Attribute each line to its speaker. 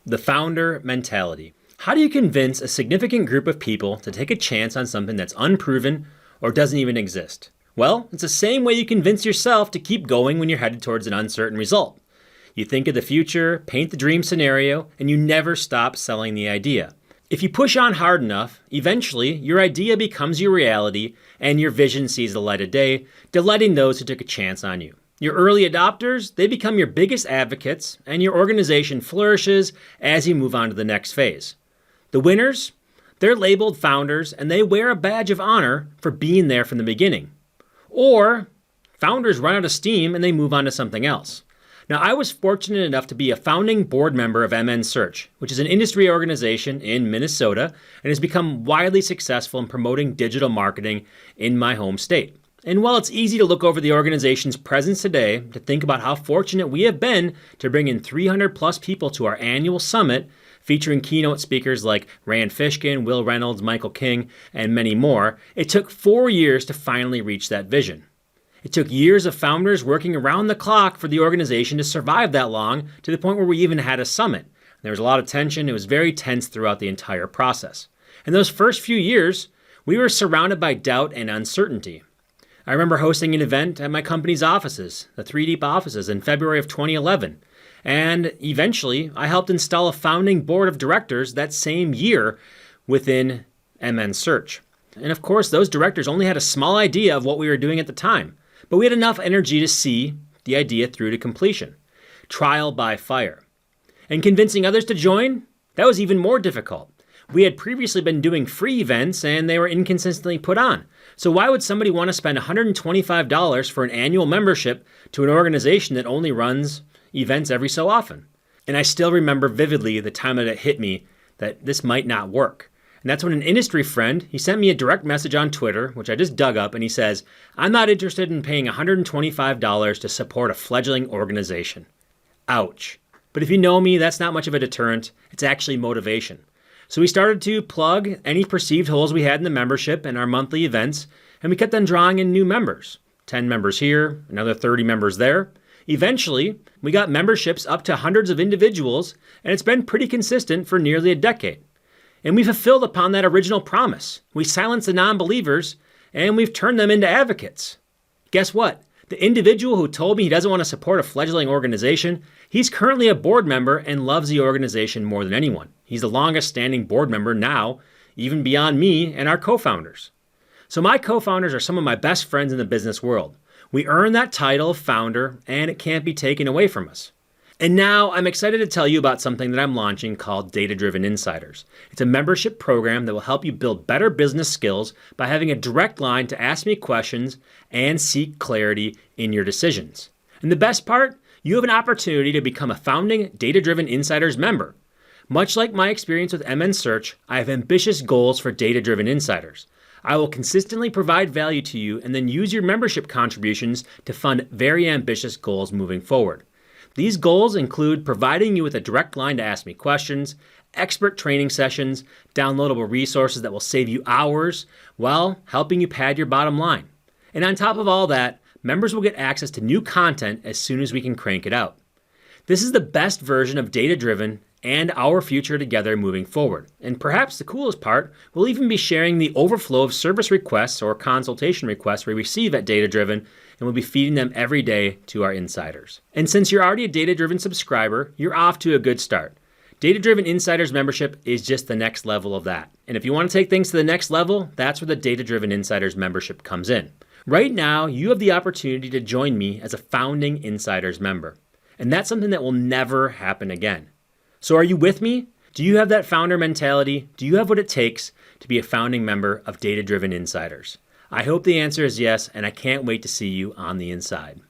Speaker 1: The founder mentality. How do you convince a significant group of people to take a chance on something that's unproven or doesn't even exist? Well, it's the same way you convince yourself to keep going when you're headed towards an uncertain result. You think of the future, paint the dream scenario, and you never stop selling the idea. If you push on hard enough, eventually your idea becomes your reality and your vision sees the light of day, delighting those who took a chance on you. Your early adopters, they become your biggest advocates, and your organization flourishes as you move on to the next phase. The winners, they're labeled founders and they wear a badge of honor for being there from the beginning. Or founders run out of steam and they move on to something else. Now, I was fortunate enough to be a founding board member of MN Search, which is an industry organization in Minnesota and has become widely successful in promoting digital marketing in my home state. And while it's easy to look over the organization's presence today to think about how fortunate we have been to bring in 300 plus people to our annual summit, featuring keynote speakers like Rand Fishkin, Will Reynolds, Michael King, and many more, it took 4 years to finally reach that vision. It took years of founders working around the clock for the organization to survive that long, to the point where we even had a summit. There was a lot of tension. It was very tense throughout the entire process. In those first few years, we were surrounded by doubt and uncertainty. I remember hosting an event at my company's offices, the 3 Deep offices, in February of 2011. And eventually, I helped install a founding board of directors that same year within MN Search. And of course, those directors only had a small idea of what we were doing at the time. But we had enough energy to see the idea through to completion. Trial by fire. And convincing others to join, that was even more difficult. We had previously been doing free events and they were inconsistently put on. So why would somebody want to spend $125 for an annual membership to an organization that only runs events every so often? And I still remember vividly the time that it hit me that this might not work. And that's when an industry friend, he sent me a direct message on Twitter, which I just dug up, and he says, "I'm not interested in paying $125 to support a fledgling organization." Ouch. But if you know me, that's not much of a deterrent. It's actually motivation. So we started to plug any perceived holes we had in the membership and our monthly events, and we kept on drawing in new members. 10 members here, another 30 members there. Eventually, we got memberships up to hundreds of individuals, and it's been pretty consistent for nearly a decade. And we fulfilled upon that original promise. We silenced the non-believers, and we've turned them into advocates. Guess what? The individual who told me he doesn't want to support a fledgling organization, he's currently a board member and loves the organization more than anyone. He's the longest standing board member now, even beyond me and our co-founders. So my co-founders are some of my best friends in the business world. We earned that title of founder, and it can't be taken away from us. And now I'm excited to tell you about something that I'm launching called Data-Driven Insiders. It's a membership program that will help you build better business skills by having a direct line to ask me questions and seek clarity in your decisions. And the best part, you have an opportunity to become a founding Data-Driven Insiders member. Much like my experience with MN Search, I have ambitious goals for Data-Driven Insiders. I will consistently provide value to you and then use your membership contributions to fund very ambitious goals moving forward. These goals include providing you with a direct line to ask me questions, expert training sessions, downloadable resources that will save you hours while helping you pad your bottom line. And on top of all that, members will get access to new content as soon as we can crank it out. This is the best version of Data-Driven and our future together moving forward. And perhaps the coolest part, we'll even be sharing the overflow of service requests or consultation requests we receive at Data-Driven, and we'll be feeding them every day to our insiders. And since you're already a Data-Driven subscriber, you're off to a good start. Data-Driven Insiders membership is just the next level of that. And if you want to take things to the next level, that's where the Data-Driven Insiders membership comes in. Right now, you have the opportunity to join me as a founding Insiders member. And that's something that will never happen again. So are you with me? Do you have that founder mentality? Do you have what it takes to be a founding member of Data-Driven Insiders? I hope the answer is yes, and I can't wait to see you on the inside.